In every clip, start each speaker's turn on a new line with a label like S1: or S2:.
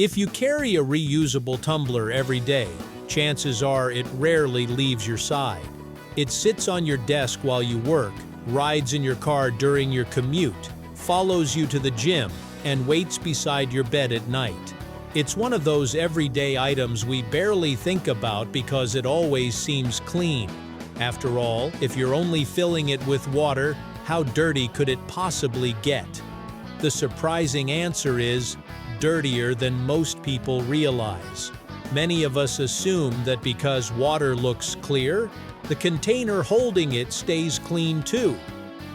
S1: If you carry a reusable tumbler every day, chances are it rarely leaves your side. It sits on your desk while you work, rides in your car during your commute, follows you to the gym, and waits beside your bed at night. It's one of those everyday items we barely think about because it always seems clean. After all, if you're only filling it with water, how dirty could it possibly get? The surprising answer is dirtier than most people realize. Many of us assume that because water looks clear, the container holding it stays clean too.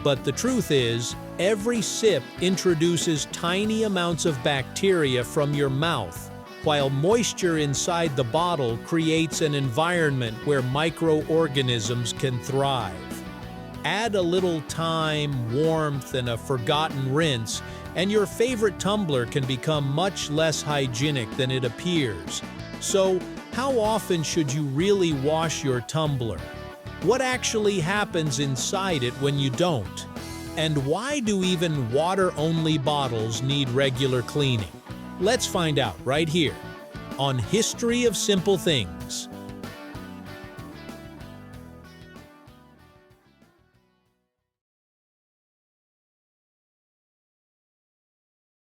S1: But the truth is, every sip introduces tiny amounts of bacteria from your mouth, while moisture inside the bottle creates an environment where microorganisms can thrive. Add a little time, warmth, and a forgotten rinse, and your favorite tumbler can become much less hygienic than it appears. So, how often should you really wash your tumbler? What actually happens inside it when you don't? And why do even water-only bottles need regular cleaning? Let's find out right here on History of Simple Things.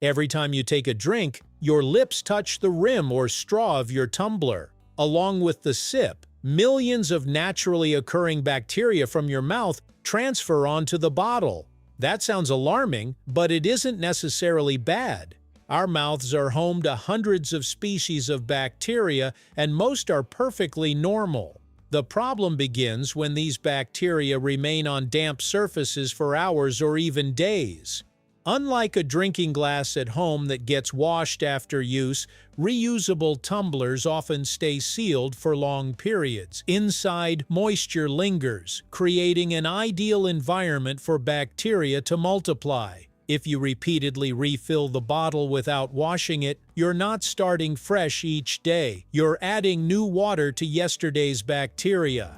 S1: Every time you take a drink, your lips touch the rim or straw of your tumbler. Along with the sip, millions of naturally occurring bacteria from your mouth transfer onto the bottle. That sounds alarming, but it isn't necessarily bad. Our mouths are home to hundreds of species of bacteria, and most are perfectly normal. The problem begins when these bacteria remain on damp surfaces for hours or even days. Unlike a drinking glass at home that gets washed after use, reusable tumblers often stay sealed for long periods. Inside, moisture lingers, creating an ideal environment for bacteria to multiply. If you repeatedly refill the bottle without washing it, you're not starting fresh each day. You're adding new water to yesterday's bacteria.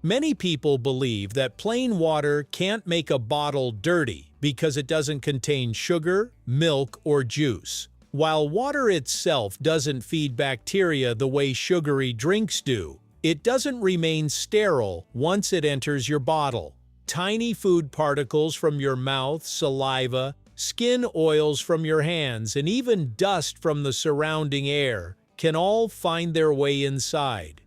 S1: Many people believe that plain water can't make a bottle dirty because it doesn't contain sugar, milk, or juice. While water itself doesn't feed bacteria the way sugary drinks do, it doesn't remain sterile once it enters your bottle. Tiny food particles from your mouth, saliva, skin oils from your hands, and even dust from the surrounding air can all find their way inside.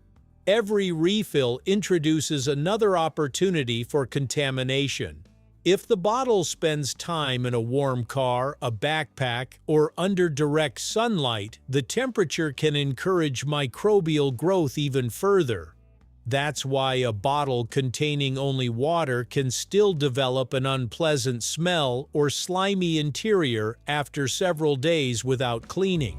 S1: Every refill introduces another opportunity for contamination. If the bottle spends time in a warm car, a backpack, or under direct sunlight, the temperature can encourage microbial growth even further. That's why a bottle containing only water can still develop an unpleasant smell or slimy interior after several days without cleaning.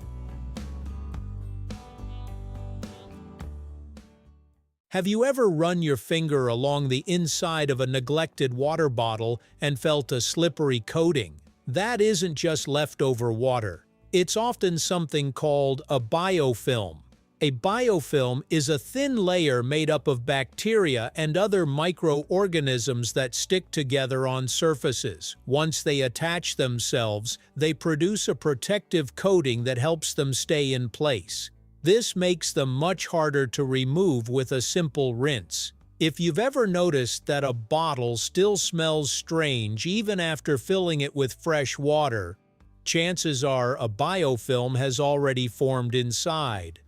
S1: Have you ever run your finger along the inside of a neglected water bottle and felt a slippery coating? That isn't just leftover water. It's often something called a biofilm. A biofilm is a thin layer made up of bacteria and other microorganisms that stick together on surfaces. Once they attach themselves, they produce a protective coating that helps them stay in place. This makes them much harder to remove with a simple rinse. If you've ever noticed that a bottle still smells strange even after filling it with fresh water, chances are a biofilm has already formed inside.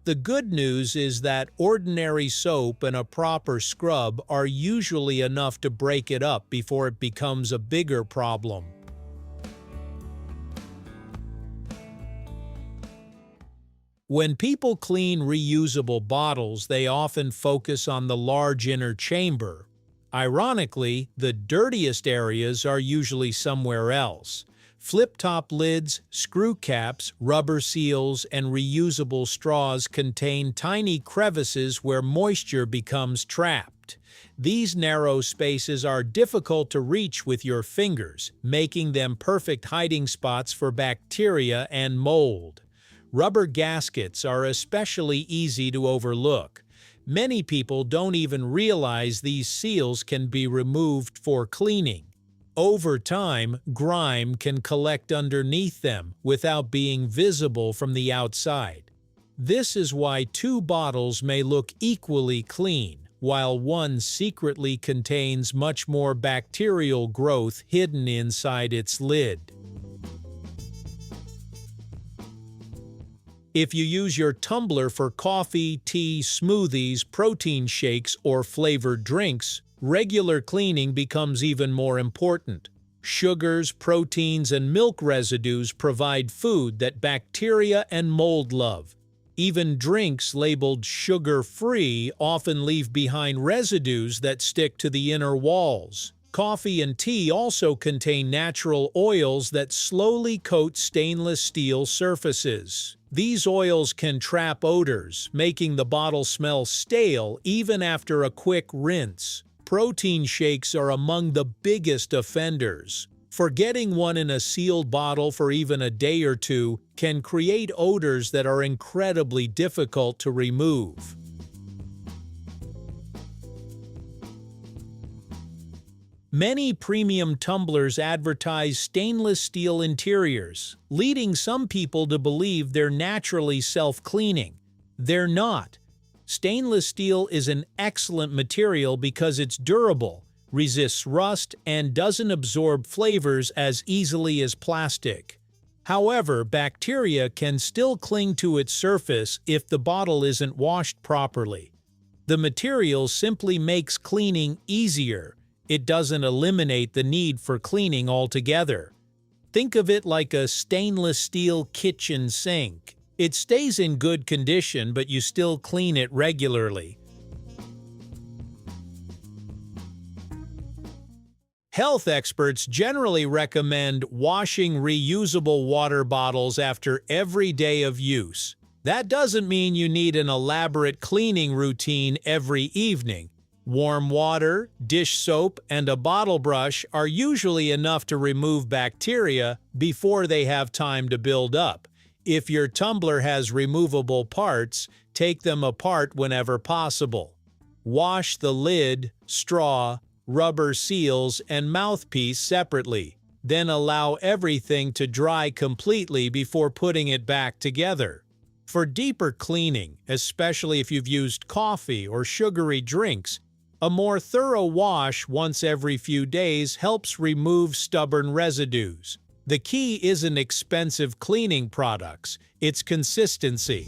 S1: The good news is that ordinary soap and a proper scrub are usually enough to break it up before it becomes a bigger problem. When people clean reusable bottles, they often focus on the large inner chamber. Ironically, the dirtiest areas are usually somewhere else. Flip-top lids, screw caps, rubber seals, and reusable straws contain tiny crevices where moisture becomes trapped. These narrow spaces are difficult to reach with your fingers, making them perfect hiding spots for bacteria and mold. Rubber gaskets are especially easy to overlook. Many people don't even realize these seals can be removed for cleaning. Over time, grime can collect underneath them without being visible from the outside. This is why two bottles may look equally clean, while one secretly contains much more bacterial growth hidden inside its lid. If you use your tumbler for coffee, tea, smoothies, protein shakes, or flavored drinks, regular cleaning becomes even more important. Sugars, proteins, and milk residues provide food that bacteria and mold love. Even drinks labeled sugar-free often leave behind residues that stick to the inner walls. Coffee and tea also contain natural oils that slowly coat stainless steel surfaces. These oils can trap odors, making the bottle smell stale even after a quick rinse. Protein shakes are among the biggest offenders. Forgetting one in a sealed bottle for even a day or two can create odors that are incredibly difficult to remove. Many premium tumblers advertise stainless steel interiors, leading some people to believe they're naturally self-cleaning. They're not. Stainless steel is an excellent material because it's durable, resists rust, and doesn't absorb flavors as easily as plastic. However, bacteria can still cling to its surface if the bottle isn't washed properly. The material simply makes cleaning easier. It doesn't eliminate the need for cleaning altogether. Think of it like a stainless steel kitchen sink. It stays in good condition, but you still clean it regularly. Health experts generally recommend washing reusable water bottles after every day of use. That doesn't mean you need an elaborate cleaning routine every evening. Warm water, dish soap, and a bottle brush are usually enough to remove bacteria before they have time to build up. If your tumbler has removable parts, take them apart whenever possible. Wash the lid, straw, rubber seals, and mouthpiece separately. Then allow everything to dry completely before putting it back together. For deeper cleaning, especially if you've used coffee or sugary drinks, a more thorough wash once every few days helps remove stubborn residues. The key isn't expensive cleaning products, it's consistency.